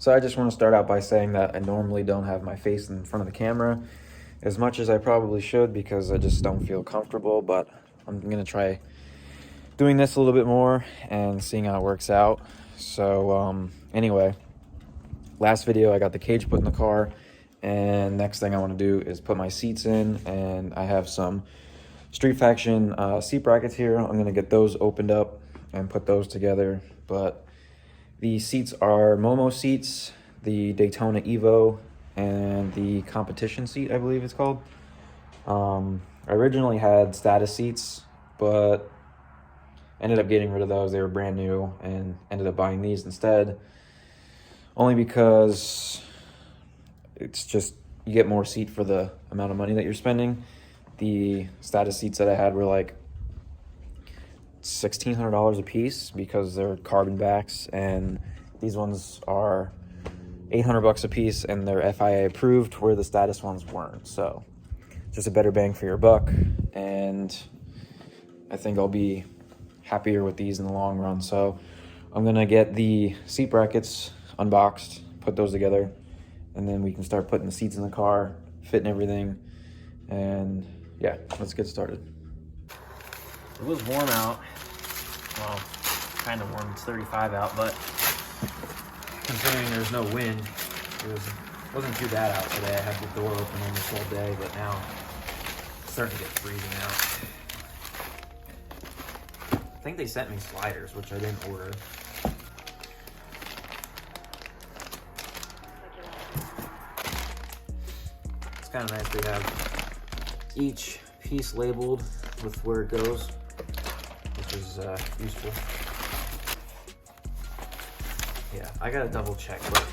So I just want to start out by saying that I normally don't have my face in front of the camera as much as I probably should because I just don't feel comfortable, but I'm going to try doing this a little bit more and seeing how it works out. So anyway, last video I got the cage put in the car, and next thing I want to do is put my seats in, and I have some Street Faction seat brackets here. I'm going to get those opened up and put those together, but the seats are MOMO seats, the Daytona Evo, and the competition seat, I believe it's called. I originally had status seats, but ended up getting rid of those. They were brand new and ended up buying these instead, only because it's just, you get more seat for the amount of money that you're spending. The status seats that I had were like $1,600 a piece because they're carbon backs, and these ones are $800 a piece, and they're FIA approved, where the status ones weren't. So just a better bang for your buck, and I think I'll be happier with these in the long run. So I'm gonna get the seat brackets unboxed, put those together, and then we can start putting the seats in the car, fitting everything, and yeah, let's get started. It was warm out. Well, kind of warm. It's 35 out, but considering there's no wind, it wasn't too bad out today. I had the door open almost all day, but now it's starting to get freezing out. I think they sent me sliders, which I didn't order. It's kind of nice they have each piece labeled with where it goes, which is useful. Yeah, I gotta double check, but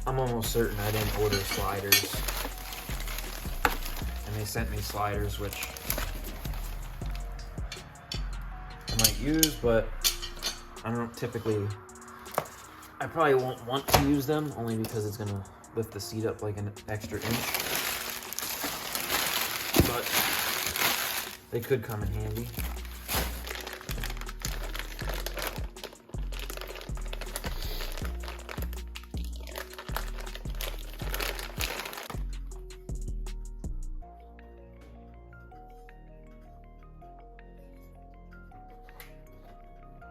I'm almost certain I didn't order sliders. And they sent me sliders, which I might use, but I don't typically, I probably won't want to use them, only because it's gonna lift the seat up like an extra inch. But they could come in handy.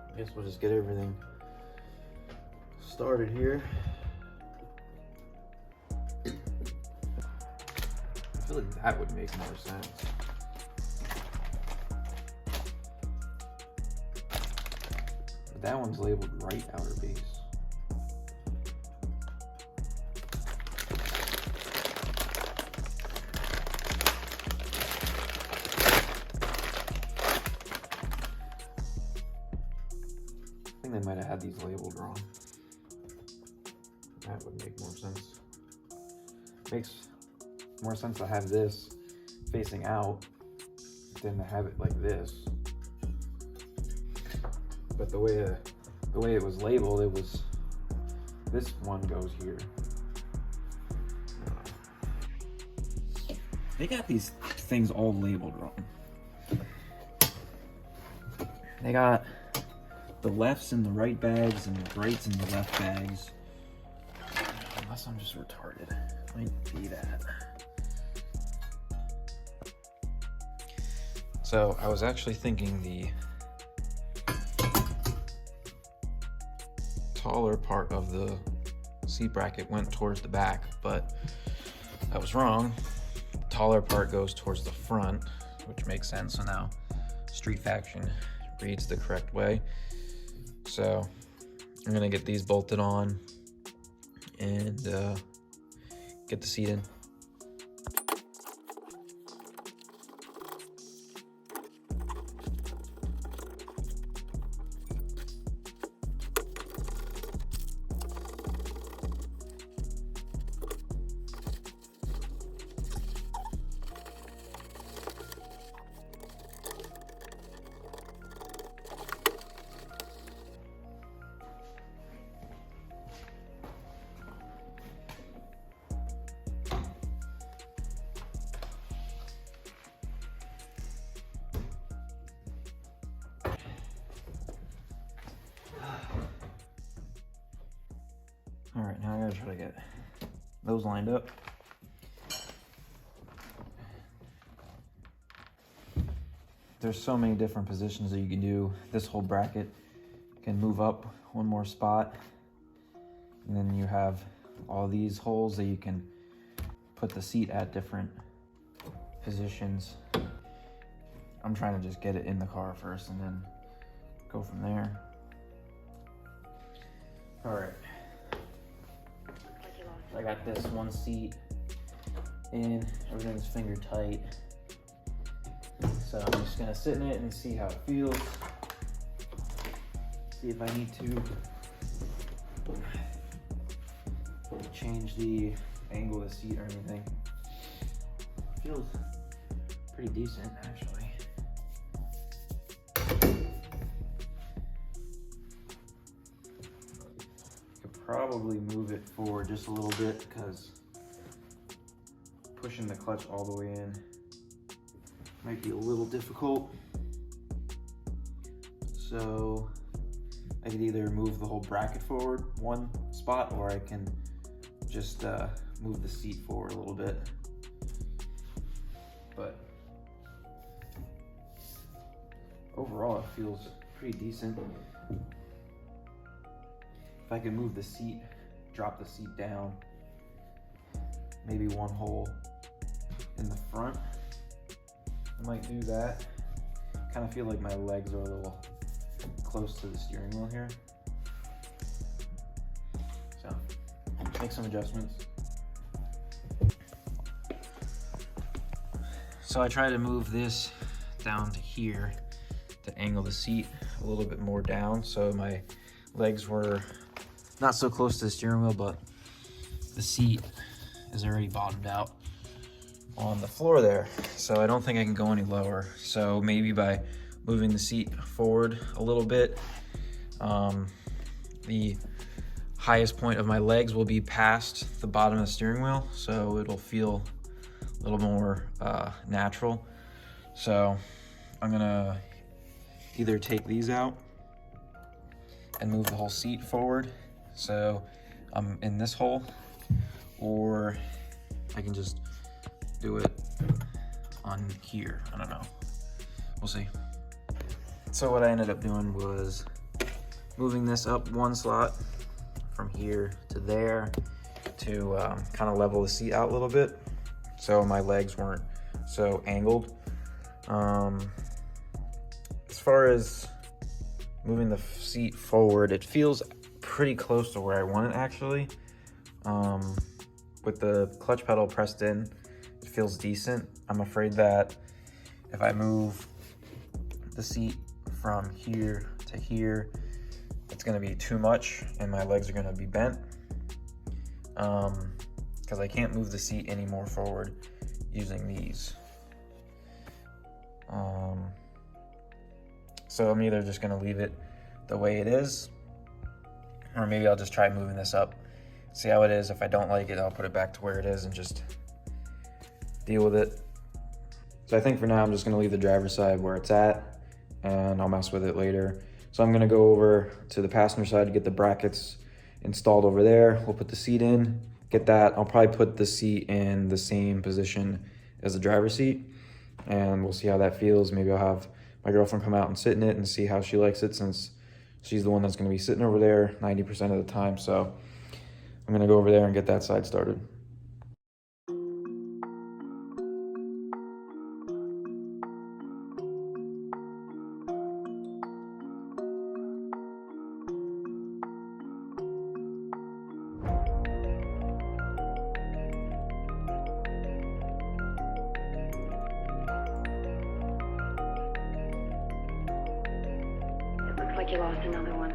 I guess we'll just get everything started here. I feel like that would make more sense. But that one's labeled right outer base. I think they might have had these labeled wrong. That would make more sense. Makes more sense to have this facing out than to have it like this. But the way it was labeled, it was, this one goes here. They got these things all labeled wrong. They got the lefts in the right bags and the rights in the left bags. Unless I'm just retarded. Might be that. So I was actually thinking the taller part of the seat bracket went towards the back, but I was wrong. The taller part goes towards the front, which makes sense. So now Street Faction reads the correct way. So I'm gonna get these bolted on and get the seat in. All right, now I gotta try to get those lined up. There's so many different positions that you can do. This whole bracket can move up one more spot. And then you have all these holes that you can put the seat at different positions. I'm trying to just get it in the car first and then go from there. All right. I got this one seat in, everything's finger tight. So I'm just gonna sit in it and see how it feels. See if I need to change the angle of the seat or anything. Feels pretty decent, actually. Could probably move it forward just a little bit because pushing the clutch all the way in might be a little difficult. So I could either move the whole bracket forward one spot, or I can just move the seat forward a little bit. But overall, it feels pretty decent. If I can move the seat, drop the seat down, maybe one hole in the front, I might do that. Kind of feel like my legs are a little close to the steering wheel here. So, make some adjustments. So I try to move this down to here to angle the seat a little bit more down, so my legs were not so close to the steering wheel, but the seat is already bottomed out on the floor there. So I don't think I can go any lower. So maybe by moving the seat forward a little bit, the highest point of my legs will be past the bottom of the steering wheel, so it'll feel a little more natural. So I'm gonna either take these out and move the whole seat forward so I'm in this hole, or I can just do it on here. I don't know, we'll see. So what I ended up doing was moving this up one slot from here to there to kind of level the seat out a little bit so my legs weren't so angled. As far as moving the seat forward, it feels pretty close to where I want it actually. With the clutch pedal pressed in, it feels decent. I'm afraid that if I move the seat from here to here, it's gonna be too much and my legs are gonna be bent. Because I can't move the seat any more forward using these. So I'm either just gonna leave it the way it is, or maybe I'll just try moving this up, see how it is. If I don't like it, I'll put it back to where it is and just deal with it. So I think for now, I'm just gonna leave the driver's side where it's at, and I'll mess with it later. So I'm gonna go over to the passenger side to get the brackets installed over there. We'll put the seat in, get that. I'll probably put the seat in the same position as the driver's seat, and we'll see how that feels. Maybe I'll have my girlfriend come out and sit in it and see how she likes it, since she's the one that's gonna be sitting over there 90% of the time. So I'm gonna go over there and get that side started. Looks like you lost another one.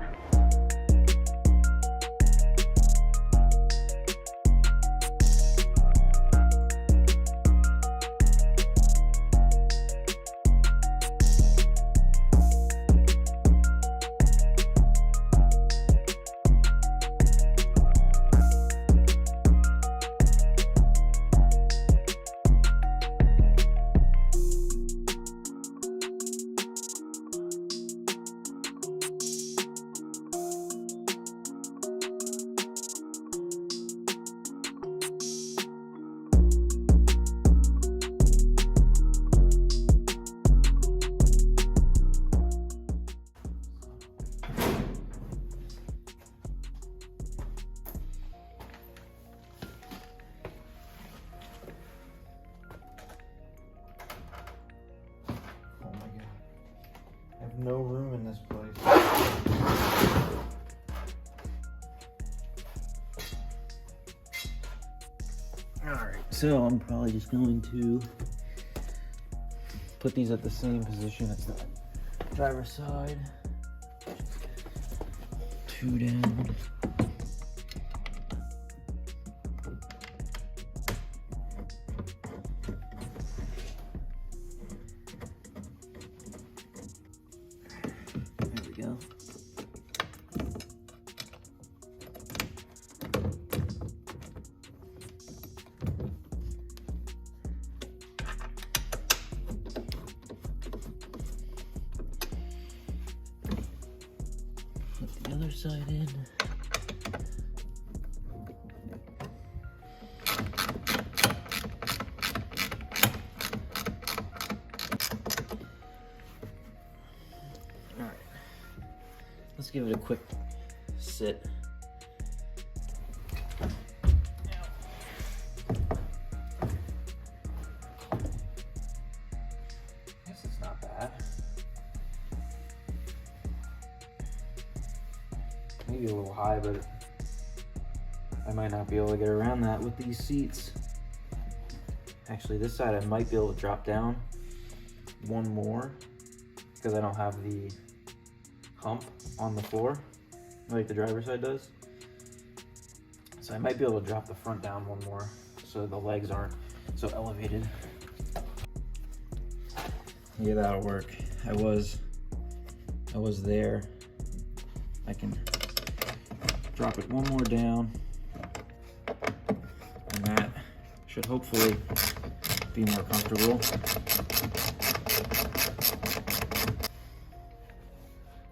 no room in this place. Alright, so I'm probably just going to put these at the same position as the driver's side. 2 down. There we go. Put the other side in. Alright, let's give it a quick sit. Guess it's not bad. Maybe a little high, but I might not be able to get around that with these seats. Actually, this side I might be able to drop down one more because I don't have the hump on the floor like the driver's side does. So I might be able to drop the front down one more so the legs aren't so elevated. Yeah, that'll work. I was there. I can drop it one more down, and that should hopefully be more comfortable.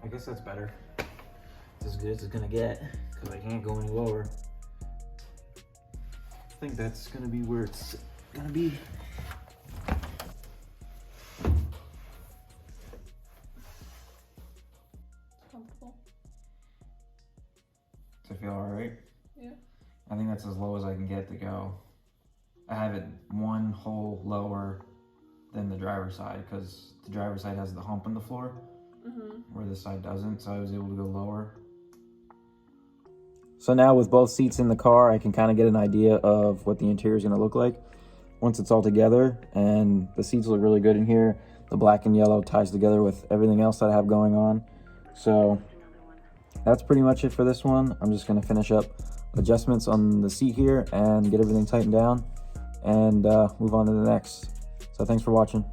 I guess that's better. It's as good as it's gonna get because I can't go any lower. I think that's gonna be where it's gonna be. Comfortable? Does it feel alright? Yeah. I think that's as low as I can get to go. I have it one hole lower than the driver's side because the driver's side has the hump in the floor where this side doesn't, so I was able to go lower. So now with both seats in the car, I can kind of get an idea of what the interior is going to look like once it's all together, and the seats look really good in here. The black and yellow ties together with everything else that I have going on. So that's pretty much it for this one. I'm just going to finish up adjustments on the seat here and get everything tightened down and move on to the next. So thanks for watching.